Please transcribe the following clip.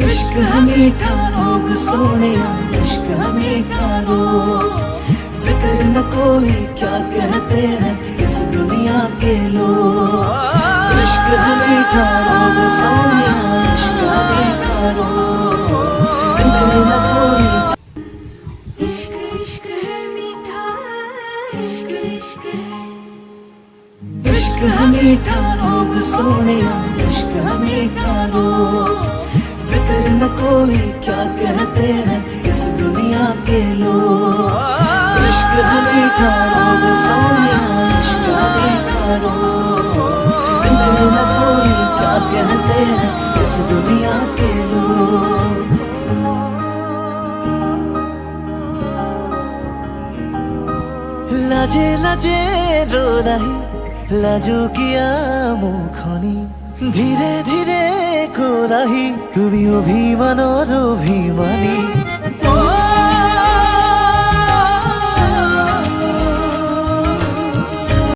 इश्क है मीठा रोग सोनिया, इश्क है मीठा रोग। फिक्र न कोई क्या कहते हैं इस दुनिया के लोग। इश्क है मीठा रोग सोनिया, इश्क है मीठा रोग। फिक्र न कोई। इश्क इश्क है मीठा, इश्क इश्क है। इश्क है मीठा रोग सोनिया, इश्क है मीठा रोग। फिक्र न कोई क्या कहते हैं इस दुनिया के लोग। इश्क है मीठा रोग सोनिया, इश्क है मीठा रोग। फिक्र न कोई क्या कहते हैं इस दुनिया के लोग। लाजे लाजे रो रही लाजो किया मुखनी, ধীরে ধীরে কোরাহি তুমি অভিমান অভিমানী।